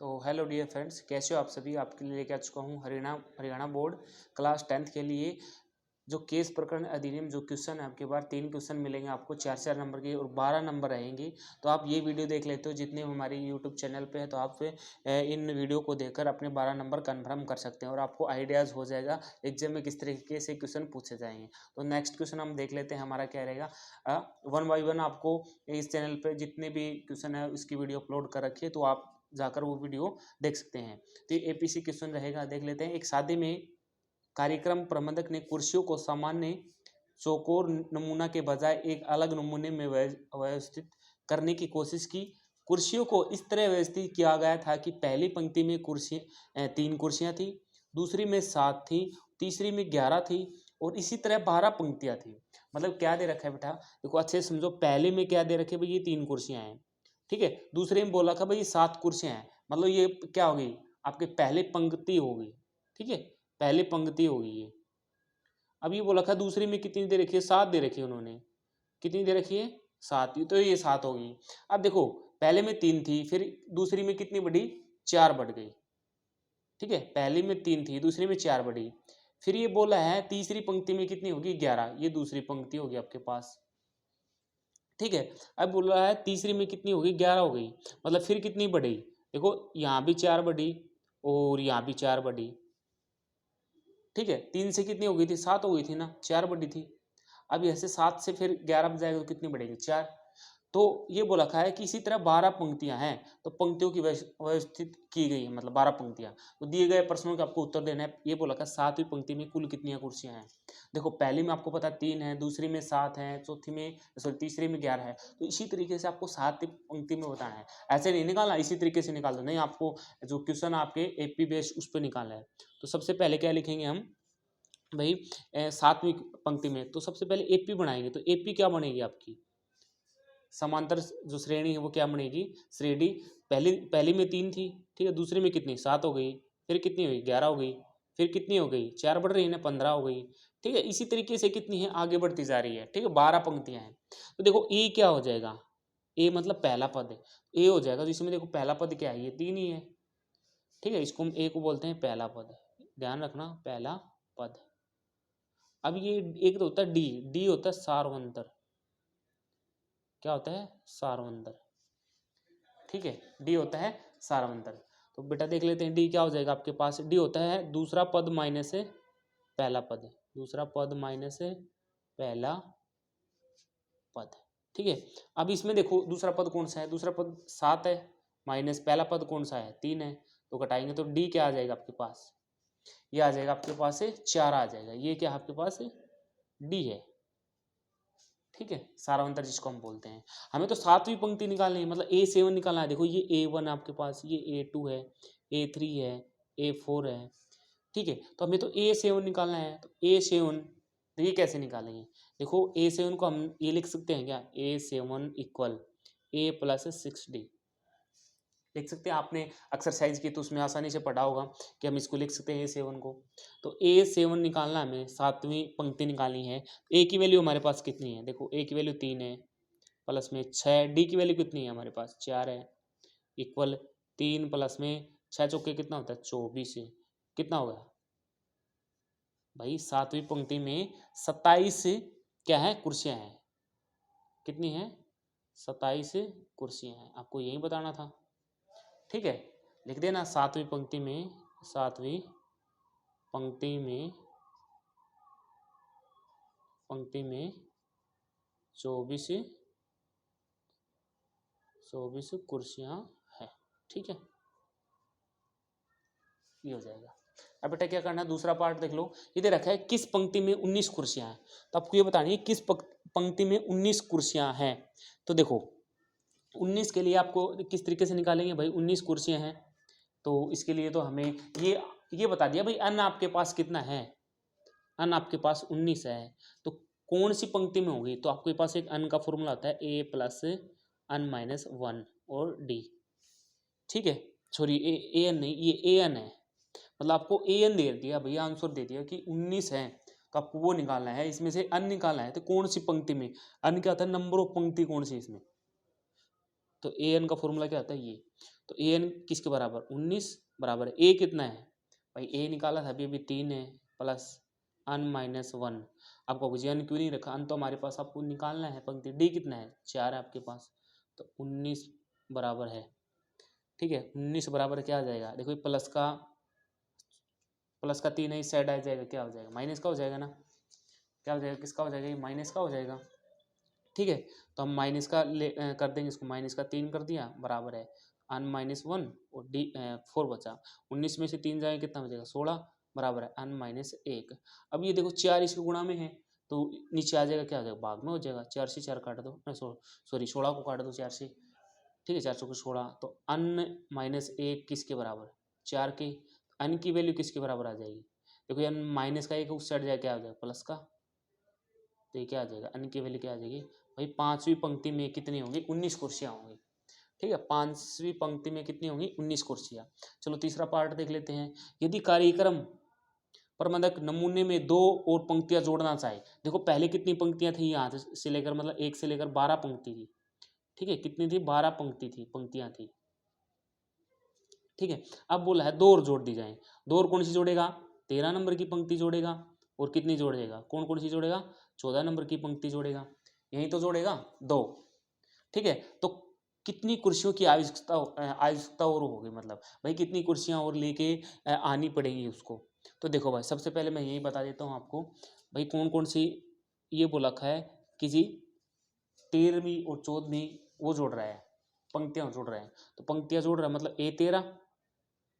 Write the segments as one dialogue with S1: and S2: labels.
S1: तो hello dear friends, कैसे हो आप सभी। आपके लिए लेके आ चुका हूँ हरियाणा बोर्ड क्लास 10th के लिए जो केस प्रकरण अधिनियम जो क्वेश्चन है। आपके बार 3 क्वेश्चन मिलेंगे आपको, 4 नंबर के और 12 नंबर रहेंगे। तो आप ये वीडियो देख लेते हो जितने हमारे यूट्यूब चैनल पे है, तो आप इन वीडियो को देखकर अपने 12 नंबर कन्फर्म कर सकते हैं और आपको आइडियाज़ हो जाएगा एग्जाम में किस तरीके से क्वेश्चन पूछे जाएंगे। तो नेक्स्ट क्वेश्चन हम देख लेते हैं, हमारा क्या रहेगा। 1 by 1 आपको इस चैनल पर जितने भी क्वेश्चन है उसकी वीडियो अपलोड कर रखी है, तो आप जाकर वो वीडियो देख सकते हैं। तो ये एपीसी क्वेश्चन रहेगा, देख लेते हैं। एक शादी में कार्यक्रम प्रबंधक ने कुर्सियों को सामान्य चौकोर नमूना के बजाय एक अलग नमूने में व्यवस्थित करने की कोशिश की। कुर्सियों को इस तरह व्यवस्थित किया गया था कि पहली पंक्ति में 3 कुर्सियां थी, दूसरी में 7 थी, तीसरी में 11 थी और इसी तरह 12 पंक्तियां थी। मतलब क्या दे रखा है बेटा, देखो अच्छे से समझो। पहले में क्या दे रखे भाई, ये 3 कुर्सियां हैं, ठीक है। दूसरे में बोला था भाई 7 कुर्सियां हैं, मतलब ये क्या हो गई, आपके पहले पंक्ति हो गई, ठीक है, पहले पंक्ति होगी ये। अब ये बोला था दूसरी में कितनी दे रखी है, 7 दे रखी है उन्होंने। कितनी दे रखी है, 7, तो ये 7 होगी। अब देखो पहले में 3 थी, फिर दूसरी में कितनी बढ़ी, 4 बढ़ गई, ठीक है। पहली में 3 थी, दूसरी में 4 बढ़ी। फिर ये बोला है तीसरी पंक्ति में कितनी होगी, 11, ये दूसरी पंक्ति होगी आपके पास, ठीक है। अब बोल रहा है तीसरी में कितनी होगी, 11 हो गई। मतलब फिर कितनी बढ़ी, देखो यहाँ भी 4 बढ़ी और यहाँ भी 4 बढ़ी, ठीक है। 3 से कितनी हो गई थी, 7 हो गई थी ना, 4 बढ़ी थी। अब ऐसे 7 से फिर 11 बजाएगा तो कितनी बढ़ेगी, 4। तो ये बोला रखा है कि इसी तरह 12 पंक्तियां हैं, तो पंक्तियों की व्यवस्थित की गई है, मतलब 12 पंक्तियां। तो दिए गए प्रश्नों का आपको उत्तर देना है। ये बोला रखा है 7वीं पंक्ति में कुल कितनी कुर्सियां हैं। देखो पहली में आपको पता 3 है, दूसरी में 7 है, चौथी में तीसरी में 11 है। तो इसी तरीके से आपको 7वीं पंक्ति में बताना है। ऐसे नहीं निकालना इसी तरीके से निकाल दो, नहीं, आपको जो क्वेश्चन आपके एपी बेस्ड उस पर निकालना है। तो सबसे पहले क्या लिखेंगे हम भाई, 7वीं पंक्ति में तो सबसे पहले एपी बनाएंगे। तो एपी क्या बनेगी आपकी, समांतर जो श्रेणी है वो क्या बनेगी, श्रेणी। पहली में 3 थी, ठीक है, दूसरी में कितनी, 7 हो गई, फिर कितनी हुई, 11 हो गई, फिर कितनी हो गई, 4 बढ़ रही है ना, 15 हो गई, ठीक है। इसी तरीके से कितनी है, आगे बढ़ती जा रही है, ठीक है। 12 पंक्तियां हैं। तो देखो ए क्या हो जाएगा, ए मतलब पहला पद है, ए हो जाएगा। तो इसमें देखो पहला पद क्या है, ये 3 ही है, ठीक है। इसको हम ए को बोलते हैं पहला पद, ध्यान रखना, पहला पद। अब ये एक तो होता है डी, डी होता है सार्वंतर। क्या होता है, सार्वंतर, ठीक है। डी होता है सार्वंतर। तो बेटा देख लेते हैं डी क्या हो जाएगा आपके पास। डी होता है दूसरा पद माइनस से पहला पद, दूसरा पद माइनस से पहला पद, ठीक है। अब इसमें देखो दूसरा पद कौन सा है, दूसरा पद 7 है, माइनस पहला पद कौन सा है, 3 है। तो घटाएंगे तो डी क्या आ जाएगा आपके पास, ये आ जाएगा आपके पास से 4 आ जाएगा। ये क्या आपके पास है, डी है, ठीक है। सारांतर जिसको हम बोलते हैं। हमें तो 7वीं पंक्ति निकालनी है, मतलब A7 निकालना है। देखो ये A1 आपके पास, ये A2 है, A3 है, A4 है, ठीक है। तो हमें तो A7 निकालना है। तो A7 तो ये कैसे निकालेंगे, देखो A7 को हम ये लिख सकते हैं क्या, A7 इक्वल A+6D लिख सकते हैं। आपने एक्सरसाइज की तो उसमें आसानी से पढ़ा होगा कि हम इसको लिख सकते हैं A7 को। तो A7 निकालना, हमें 7वीं पंक्ति निकालनी है। ए की वैल्यू हमारे पास कितनी है, देखो ए की वैल्यू 3 है, प्लस में 6, डी की वैल्यू कितनी है हमारे पास, 4 है, इक्वल 3 प्लस में 6 चौके कितना होता है, 24 है। कितना होगा भाई, 7वीं पंक्ति में 27 क्या है, कुर्सियां हैं। कितनी है, 27 कुर्सियां हैं, आपको यही बताना था, ठीक है। लिख देना 7वीं पंक्ति में, 7वीं पंक्ति में 24 कुर्सियां हैं, ठीक है। ये हो जाएगा। अब बेटा क्या करना है, दूसरा पार्ट देख लो। ये दे रखा है किस पंक्ति में 19 कुर्सियां हैं। तो आपको ये बतानी है किस पंक्ति में 19 कुर्सियां हैं। तो देखो 19 के लिए आपको किस तरीके से निकालेंगे भाई, 19 कुर्सियां हैं तो इसके लिए तो हमें ये बता दिया भाई, अन्न आपके पास कितना है, अन्न आपके पास 19 है। तो कौन सी पंक्ति में होगी, तो आपके पास एक अन्न का फॉर्मूला होता है A+N-1 और D, ठीक है। सॉरी ए एन नहीं, ये ए एन है। मतलब आपको ए एन दे दिया भैया, आंसर दे दिया कि 19 है, तो आपको वो निकालना है। इसमें से अन्न निकालना है, तो कौन सी पंक्ति में, अन्न क्या होता है, नंबर ऑफ पंक्ति कौन सी इसमें, तो ए एन का फॉर्मूला क्या होता है ये, तो ए एन किसके बराबर 19 बराबर ए कितना है भाई, ए निकाला था अभी 3 है प्लस अन माइनस 1। आपको अन क्यों नहीं रखा, अन तो हमारे पास आपको निकालना है, पंक्ति डी कितना है 4 है आपके पास, तो 19 बराबर है, ठीक है। 19 बराबर क्या आ जाएगा, देखो प्लस का 3 है, इस साइड आ जाएगा, क्या हो जाएगा माइनस का हो जाएगा ना, क्या हो जाएगा, किसका हो जाएगा, ये माइनस का हो जाएगा, ठीक है। तो हम माइनस का कर देंगे इसको, माइनस का 3 कर दिया बराबर है अन माइनस 1 और डी 4 बचा, 19 में से 3 जाएंगे कितना बचेगा 16 बराबर है अन माइनस 1। अब ये देखो 4 इसके गुणा में है तो नीचे आ जाएगा, क्या हो जाएगा भाग में हो जाएगा, 4 से 4 काट दो, सॉरी 16 को काट दो 4 से, ठीक है, 4 को 16, तो अन माइनस 1 किसके बराबर 4 के, अन की वैल्यू किसके बराबर आ जाएगी, देखो अन माइनस का एक उस साइड जाए क्या हो जाएगा प्लस का, तो ये क्या आ जाएगा अन की वैल्यू क्या आ जाएगी भाई, पांचवी पंक्ति में कितनी होंगी 19 कुर्सियां होंगी, ठीक है, पांचवी पंक्ति में कितनी होंगी 19 कुर्सियां। चलो तीसरा पार्ट देख लेते हैं, यदि कार्यक्रम प्रबंधक नमूने में 2 और पंक्तियां जोड़ना चाहे, देखो पहले कितनी पंक्तियां थी यहाँ से लेकर, मतलब 1 से लेकर 12 पंक्ति थी, ठीक है, कितनी थी 12 पंक्तियां थी, ठीक है। अब बोला है 2 और जोड़ दी जाए, 2 और कौन सी जोड़ेगा 13 नंबर की पंक्ति जोड़ेगा, और कितनी जोड़ेगा कौन कौन सी जोड़ेगा 14 नंबर की पंक्ति जोड़ेगा, यही तो जोड़ेगा 2, ठीक है। तो कितनी कुर्सियों की आवश्यकता और होगी, मतलब भाई कितनी कुर्सियां और लेके आनी पड़ेगी उसको, तो देखो भाई सबसे पहले मैं यही बता देता हूँ आपको, भाई कौन कौन सी ये बोला है कि जी 13वीं और 14वीं वो जोड़ रहा है, पंक्तियां जोड़ रहे हैं, तो पंक्तियां जोड़ रहा है मतलब A13,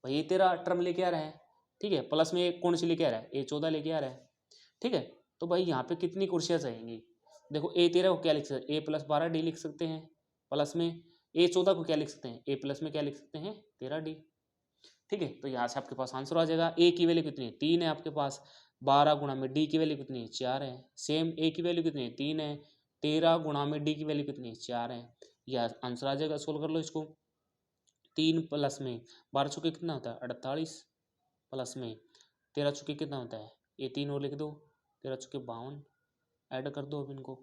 S1: भाई A13 टर्म लेके आ रहा है, ठीक है, प्लस में कौन सी लेके आ रहा है A14 लेके आ रहा है, ठीक है। तो भाई यहाँ पे कितनी कुर्सियां चाहिएंगी, देखो A13 को क्या लिख सकते हैं A+12D लिख सकते हैं, प्लस में A14 को क्या लिख सकते हैं A प्लस में क्या लिख सकते हैं 13D, ठीक है। तो यहाँ से आपके पास आंसर आ जाएगा, A की वैल्यू कितनी है 3 है आपके पास, 12 गुणा में D की वैल्यू कितनी है 4 है, सेम A की वैल्यू कितनी है 3 है, 13 गुणा में D की वैल्यू कितनी है 4 है, यह आंसर आ जाएगा, सोल्व कर लो इसको, 3 प्लस में 12 चुके कितना होता है 48, प्लस में 13 चुके कितना होता है, ये 3 और लिख दो 13 चुके 52, ऐड कर दो अब इनको,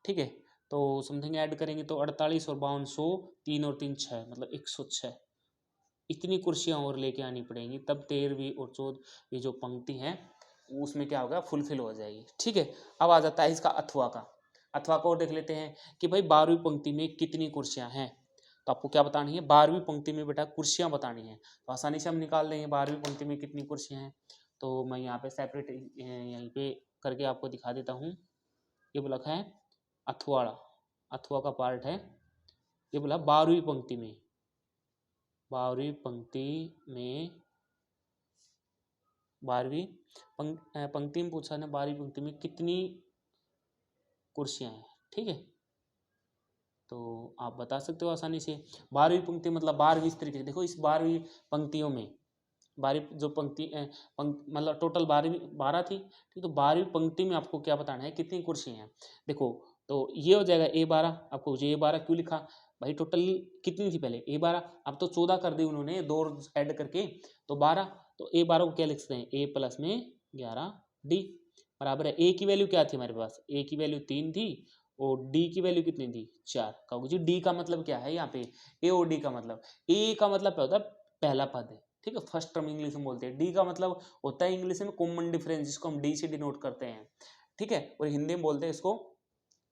S1: ठीक है। तो समथिंग ऐड करेंगे तो 48 और 52 100, 3 और 3 6, मतलब 106, इतनी कुर्सियां और लेके आनी पड़ेंगी, तब 13वीं और 14वीं जो पंक्ति है उसमें क्या होगा फुलफिल हो जाएगी, ठीक है। अब आ जाता है इसका अथवा का, अथवा को और देख लेते हैं कि भाई 12वीं पंक्ति में कितनी कुर्सियां हैं, तो आपको क्या बतानी है 12वीं पंक्ति में बेटा कुर्सियां बतानी है, तो आसानी से हम निकाल देंगे 12वीं पंक्ति में कितनी कुर्सियां हैं, तो मैं यहाँ पे सेपरेट यहीं पे करके आपको दिखा देता हूँ, ये बोला है अथवाड़ा, अथवा का पार्ट है, ये बोला 12वीं पंक्ति में, 12वीं पंक्ति में 12वीं पंक्ति में पूछा ना 12वीं पंक्ति में कितनी कुर्सियां हैं, ठीक है। तो आप बता सकते हो आसानी से, 12वीं पंक्ति मतलब 12वीं इस तरीके से देखो, इस 12वीं पंक्तियों में 12 जो पंक्ति मतलब टोटल 12 थी, ठीक, तो 12वीं पंक्ति में आपको क्या बताना है कितनी कुर्सी हैं, देखो तो ये हो जाएगा A12, आपको A12 क्यों लिखा भाई, टोटल कितनी थी पहले A12, अब तो 14 कर दी उन्होंने 2 ऐड करके, तो 12, तो A12 को क्या लिख सकते हैं A प्लस में 11D बराबर है, A की वैल्यू क्या थी हमारे पास, A की वैल्यू 3 थी और D की वैल्यू कितनी थी 4, कहोगे जी D का मतलब क्या है, यहाँ पे A और D का मतलब, A का मतलब क्या होता है पहला पद है, ठीक है, फर्स्ट टर्म इंग्लिश में बोलते हैं, डी का मतलब होता है इंग्लिश में कॉमन डिफरेंस, जिसको हम डी से डिनोट करते हैं, ठीक है, और हिंदी में बोलते हैं इसको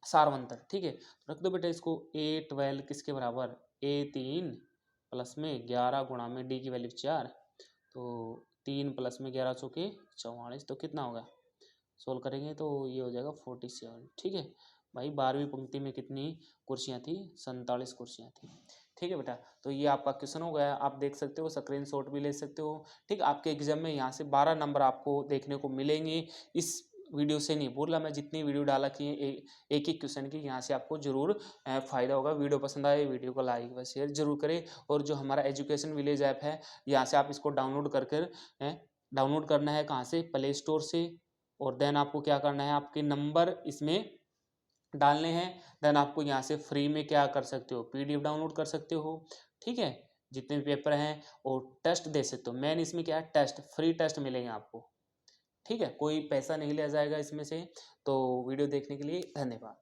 S1: सारवंतर, ठीक है। तो रख दो बेटा इसको A12 किसके बराबर A3 प्लस में 11 गुणा में डी की वैल्यू 4, तो 3 प्लस में 11 चौके 44, तो कितना होगा सोल्व करेंगे तो ये हो जाएगा 47, ठीक है। भाई 12वीं पंक्ति में कितनी कुर्सियां थी 47 कुर्सियां थी, ठीक है बेटा। तो ये आपका क्वेश्चन हो गया, आप देख सकते हो, स्क्रीनशॉट भी ले सकते हो, ठीक। आपके एग्जाम में यहाँ से 12 नंबर आपको देखने को मिलेंगे, इस वीडियो से नहीं बोल रहा मैं, जितनी वीडियो डाला कि एक एक क्वेश्चन की यहाँ से आपको जरूर फायदा होगा। वीडियो पसंद आए वीडियो को लाइक व शेयर जरूर करें, और जो हमारा एजुकेशन विलेज ऐप है यहाँ से आप इसको डाउनलोड कर डाउनलोड करना है, कहाँ से प्ले स्टोर से, और देन आपको क्या करना है आपके नंबर इसमें डालने हैं, देन आपको यहाँ से फ्री में क्या कर सकते हो PDF डाउनलोड कर सकते हो, ठीक है, जितने भी पेपर हैं, और टेस्ट दे सकते हो, मेन इसमें क्या है टेस्ट, फ्री टेस्ट मिलेंगे आपको, ठीक है, कोई पैसा नहीं लिया जाएगा इसमें से। तो वीडियो देखने के लिए धन्यवाद।